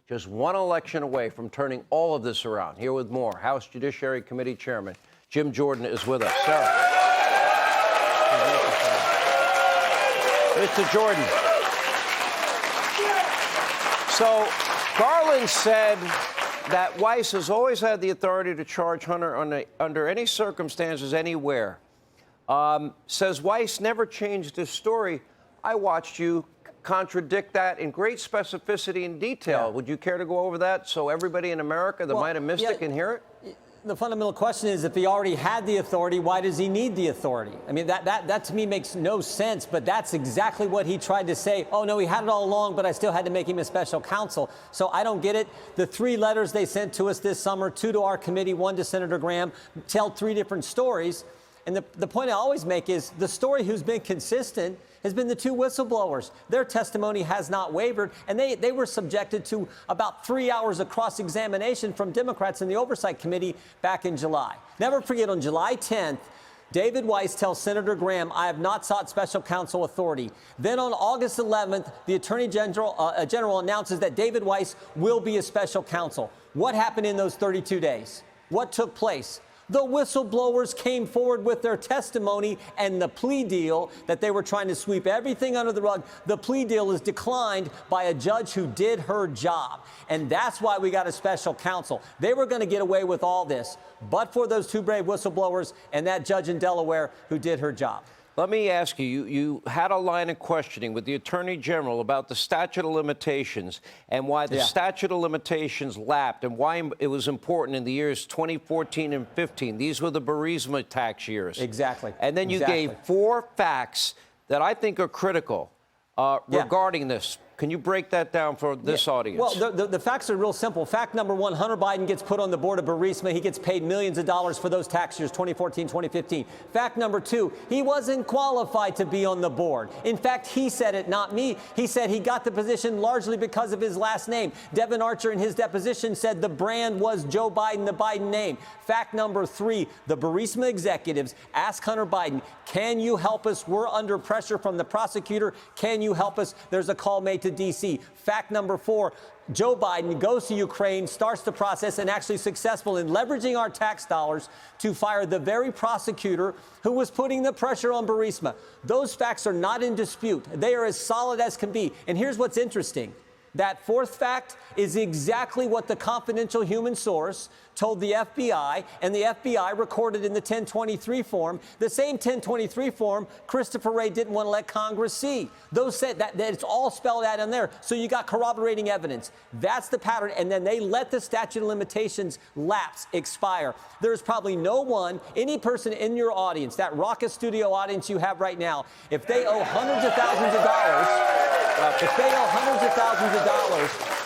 just one election away from turning all of this around. Here with more, House Judiciary Committee Chairman Jim Jordan is with us. Sarah. Mr. Jordan. So Garland said that Weiss has always had the authority to charge Hunter under any circumstances, anywhere. Says Weiss never changed his story. I watched you contradict that in great specificity and detail. Yeah. Would you care to go over that so everybody in America that might have missed it can hear it? The fundamental question is, if he already had the authority, why does he need the authority? I mean, that to me makes no sense, but that's exactly what he tried to say. Oh, no, he had it all along, but I still had to make him a special counsel. So I don't get it. The 3 letters they sent to us this summer, 2 to our committee, 1 to Senator Graham, tell 3 different stories. And the point I always make is the story who's been consistent has been the 2 whistleblowers. Their testimony has not wavered, and they were subjected to about 3 hours of cross-examination from Democrats in the Oversight Committee back in July. Never forget, on July 10th, David Weiss tells Senator Graham, I have not sought special counsel authority. Then on August 11th, the Attorney General announces that David Weiss will be a special counsel. What happened in those 32 days? What took place? The whistleblowers came forward with their testimony, and the plea deal that they were trying to sweep everything under the rug, the plea deal is declined by a judge who did her job. And that's why we got a special counsel. They were going to get away with all this, but for those 2 brave whistleblowers and that judge in Delaware who did her job. Let me ask you, you had a line of questioning with the Attorney General about the statute of limitations and why the statute of limitations lapped and why it was important in the years 2014 and 15. These were the Burisma tax years. Exactly. And then you gave 4 facts that I think are critical regarding this. Can you break that down for this audience? Well, the facts are real simple. Fact number 1, Hunter Biden gets put on the board of Burisma. He gets paid millions of dollars for those tax years, 2014, 2015. Fact number 2, he wasn't qualified to be on the board. In fact, he said it, not me. He said he got the position largely because of his last name. Devin Archer, in his deposition, said the brand was Joe Biden, the Biden name. Fact number 3, the Burisma executives asked Hunter Biden, can you help us? We're under pressure from the prosecutor. Can you help us? There's a call made to D.C. Fact number 4, Joe Biden goes to Ukraine, starts the process, and actually successful in leveraging our tax dollars to fire the very prosecutor who was putting the pressure on Burisma. Those facts are not in dispute. They are as solid as can be. And here's what's interesting. That 4th fact is exactly what the confidential human source told the FBI, and the FBI recorded in the 1023 form, the same 1023 form Christopher Wray didn't want to let Congress see. Those said that it's all spelled out in there. So you got corroborating evidence. That's the pattern. And then they let the statute of limitations lapse, expire. There's probably no one, any person in your audience, that raucous studio audience you have right now, if they owe hundreds of thousands of dollars,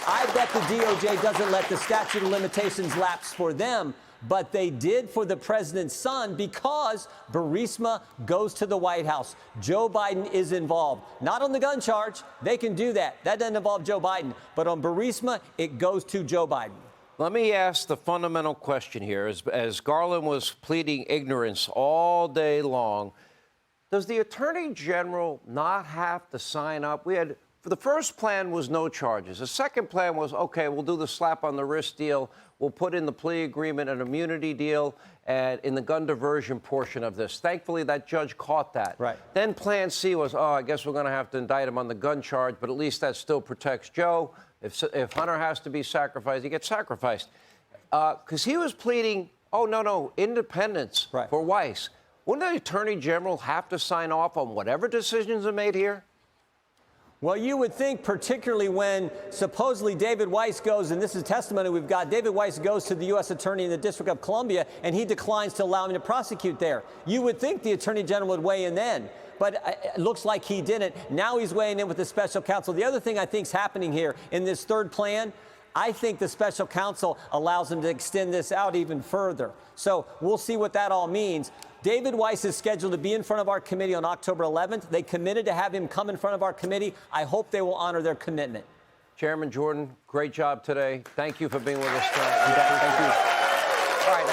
I bet the DOJ doesn't let the statute of limitations lapse for them, but they did for the president's son because Burisma goes to the White House. Joe Biden is involved. Not on the gun charge. They can do that. That doesn't involve Joe Biden. But on Burisma, it goes to Joe Biden. Let me ask the fundamental question here. As Garland was pleading ignorance all day long, does the Attorney General not have to sign up? The first plan was no charges. The second plan was, okay, we'll do the slap on the wrist deal. We'll put in the plea agreement, an immunity deal, and in the gun diversion portion of this. Thankfully, that judge caught that. Right. Then plan C was, I guess we're going to have to indict him on the gun charge, but at least that still protects Joe. If Hunter has to be sacrificed, he gets sacrificed. Because he was pleading, independence for Weiss. Wouldn't the Attorney General have to sign off on whatever decisions are made here? Well, you would think, particularly when supposedly David Weiss goes, and this is testimony we've got, David Weiss goes to the U.S. Attorney in the District of Columbia, and he declines to allow him to prosecute there. You would think the Attorney General would weigh in then, but it looks like he didn't. Now he's weighing in with the special counsel. The other thing I think is happening here in this 3rd plan, I think the special counsel allows him to extend this out even further. So we'll see what that all means. David Weiss is scheduled to be in front of our committee on October 11th. They committed to have him come in front of our committee. I hope they will honor their commitment. Chairman Jordan, great job today. Thank you for being with us tonight. Thank you. All right.